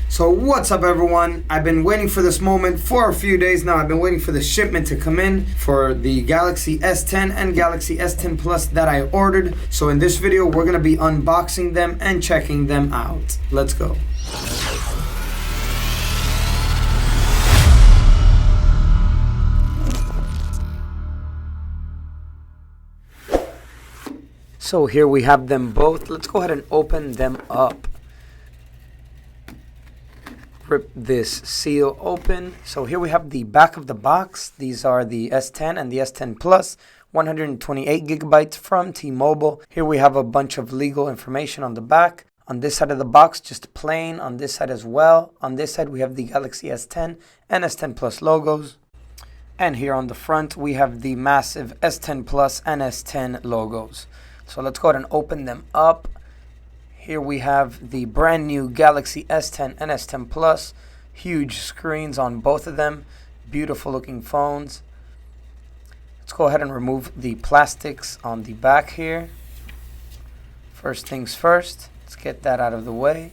So what's up everyone? I've been waiting for this moment for a few days now. I've been waiting for the shipment to come in for the Galaxy S10 and Galaxy S10 Plus that I ordered. So in this video, we're gonna be unboxing them and checking them out. Let's go. So here we have them both. Let's go ahead and open them up. Rip this seal open. So here we have the back of the box. These are the S10 and the S10 Plus, 128 gigabytes from T-Mobile. Here we have a bunch of legal information on the back. On this side of the box, just plain. On this side as well. On this side we have the Galaxy S10 and S10 Plus logos. And here on the front we have the massive S10 Plus and S10 logos. So let's go ahead and open them up. Here we have the brand new Galaxy S10 and S10 Plus. Huge screens on both of them. Beautiful looking phones. Let's go ahead and remove the plastics on the back here. First things first, let's get that out of the way.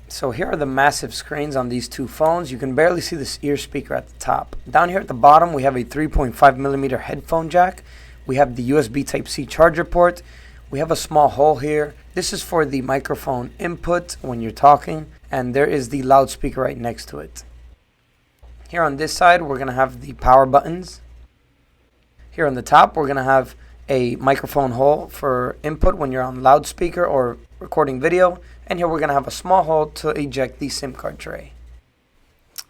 So here are the massive screens on these two phones. You can barely see this ear speaker at the top. Down here at the bottom we have a 3.5mm headphone jack. We have the USB Type-C charger port. We have a small hole here. This is for the microphone input when you're talking, and there is the loudspeaker right next to it. Here on this side, we're going to have the power buttons. Here on the top, we're going to have a microphone hole for input when you're on loudspeaker or recording video. And here we're going to have a small hole to eject the SIM card tray.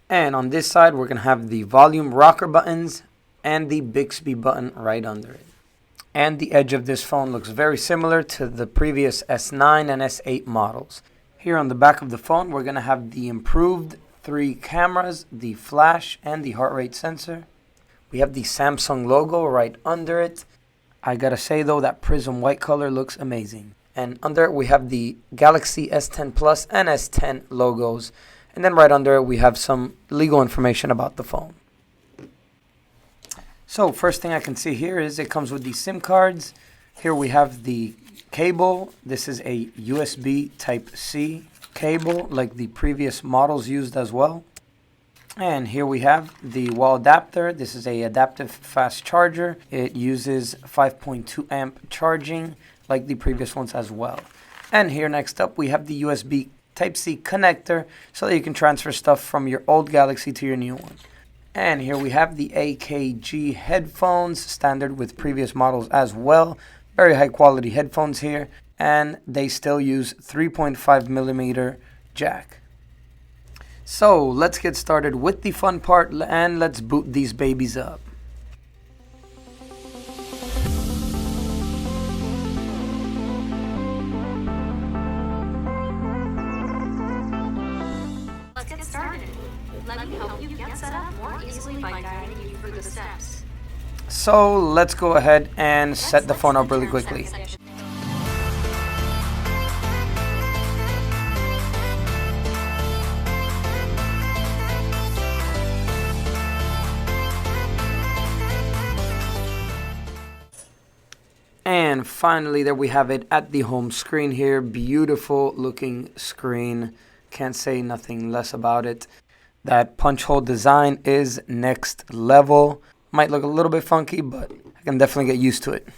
And on this side, we're going to have the volume rocker buttons and the Bixby button right under it. And the edge of this phone looks very similar to the previous S9 and S8 models. Here on the back of the phone, we're going to have the improved 3 cameras, the flash, and the heart rate sensor. We have the Samsung logo right under it. I gotta say though, that prism white color looks amazing. And under it, we have the Galaxy S10 Plus and S10 logos. And then right under it, we have some legal information about the phone. So first thing I can see here is it comes with the SIM cards. Here we have the cable. This is a USB Type-C cable like the previous models used as well. And here we have the wall adapter. This is a adaptive fast charger. It uses 5.2 amp charging like the previous ones as well. And here next up we have the USB Type-C connector so that you can transfer stuff from your old Galaxy to your new one. And here we have the AKG headphones, standard with previous models as well. Very high quality headphones here, and they still use 3.5mm jack. So let's get started with the fun part and let's boot these babies up. Let's get started. Let me help you get set up more easily by guiding you through the steps. So let's go ahead and set the phone up really quickly. And finally, there we have it at the home screen here. Beautiful looking screen. Can't say nothing less about it. That punch hole design is next level. Might look a little bit funky, but I can definitely get used to it.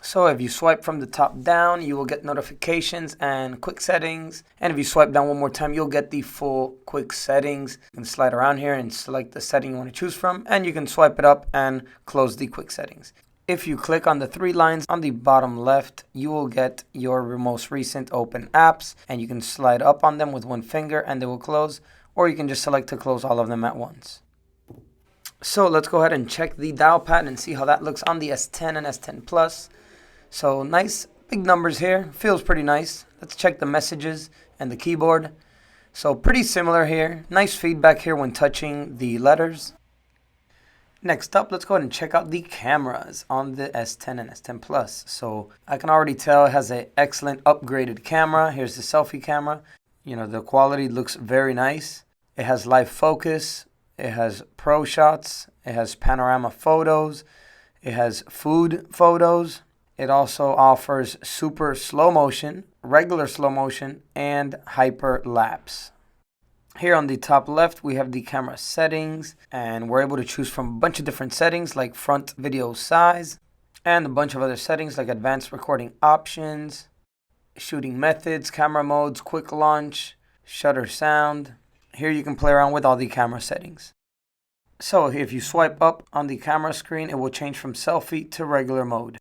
So if you swipe from the top down, you will get notifications and quick settings. And if you swipe down one more time, you'll get the full quick settings. You can slide around here and select the setting you want to choose from. And you can swipe it up and close the quick settings. If you click on the 3 lines on the bottom left, you will get your most recent open apps. And you can slide up on them with one finger and they will close. Or you can just select to close all of them at once. So let's go ahead and check the dial pad and see how that looks on the S10 and S10 Plus. So nice big numbers here, feels pretty nice. Let's check the messages and the keyboard. So pretty similar here, nice feedback here when touching the letters. Next up, let's go ahead and check out the cameras on the S10 and S10 Plus. So I can already tell it has an excellent upgraded camera. Here's the selfie camera. You know, the quality looks very nice. It has live focus. It has pro shots. It has panorama photos. It has food photos. It also offers super slow motion, regular slow motion, and hyperlapse. Here on the top left, we have the camera settings, and we're able to choose from a bunch of different settings like front video size, and a bunch of other settings like advanced recording options, shooting methods, camera modes, quick launch, shutter sound. Here you can play around with all the camera settings. So if you swipe up on the camera screen, it will change from selfie to regular mode.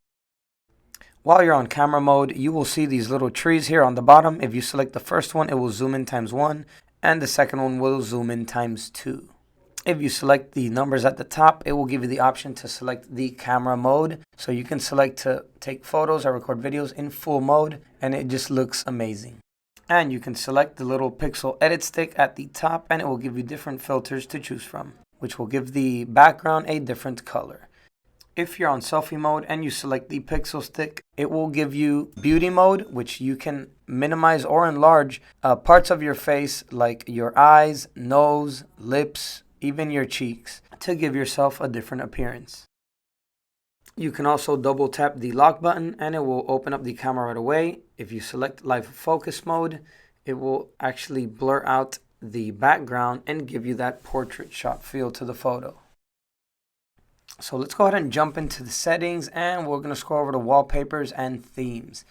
While you're on camera mode, you will see these little trees here on the bottom. If you select the first one, it will zoom in ×1, and the second one will zoom in ×2. If you select the numbers at the top, it will give you the option to select the camera mode. So you can select to take photos or record videos in full mode, and it just looks amazing. And you can select the little pixel edit stick at the top, and it will give you different filters to choose from, which will give the background a different color. If you're on selfie mode and you select the pixel stick, it will give you beauty mode, which you can minimize or enlarge parts of your face like your eyes, nose, lips, even your cheeks to give yourself a different appearance. You can also double tap the lock button and it will open up the camera right away. If you select live focus mode, it will actually blur out the background and give you that portrait shot feel to the photo. So let's go ahead and jump into the settings, and we're going to scroll over to wallpapers and themes.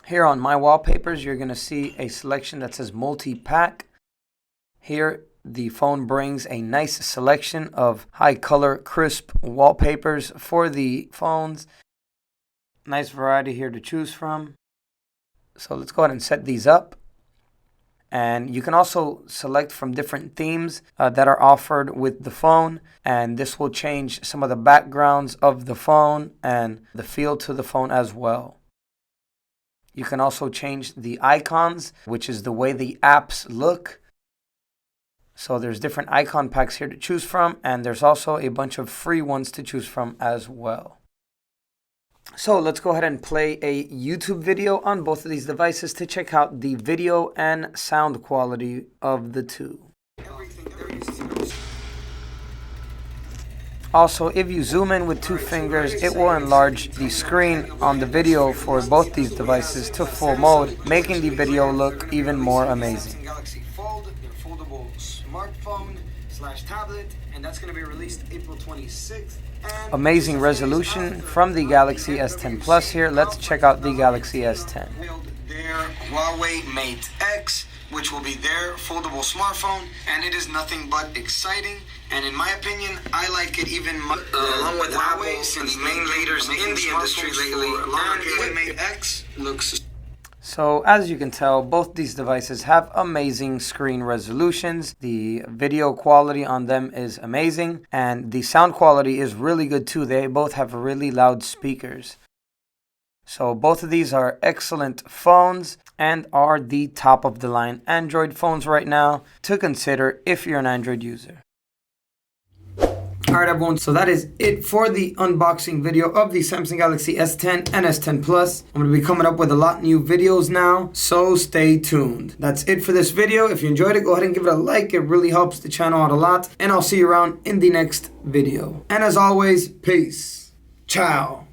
Here on my wallpapers, you're going to see a selection that says multi-pack. Here the phone brings a nice selection of high color crisp wallpapers for the phones. Nice variety here to choose from. So let's go ahead and set these up. And you can also select from different themes that are offered with the phone. And this will change some of the backgrounds of the phone and the feel to the phone as well. You can also change the icons, which is the way the apps look. So there's different icon packs here to choose from. And there's also a bunch of free ones to choose from as well. So let's go ahead and play a YouTube video on both of these devices to check out the video and sound quality of the two. Also, if you zoom in with 2 fingers, it will enlarge the screen on the video for both these devices to full mode, making the video look even more amazing. Samsung Galaxy Fold, their foldable smartphone/tablet, and that's going to be released April 26th. Amazing resolution from the Galaxy S10 Plus here. Let's check out the Galaxy S10. Their Huawei Mate X, which will be their foldable smartphone, and it is nothing but exciting. And in my opinion, I like it even more. Along with Huawei, since the main leaders in the industry lately, and Mate X looks. So as you can tell, both these devices have amazing screen resolutions. The video quality on them is amazing, and the sound quality is really good too. They both have really loud speakers. So both of these are excellent phones and are the top of the line Android phones right now to consider if you're an Android user. Alright everyone, so that is it for the unboxing video of the Samsung Galaxy S10 and S10 Plus. I'm going to be coming up with a lot new videos now, so stay tuned. That's it for this video. If you enjoyed it, go ahead and give it a like. It really helps the channel out a lot. And I'll see you around in the next video. And as always, peace. Ciao.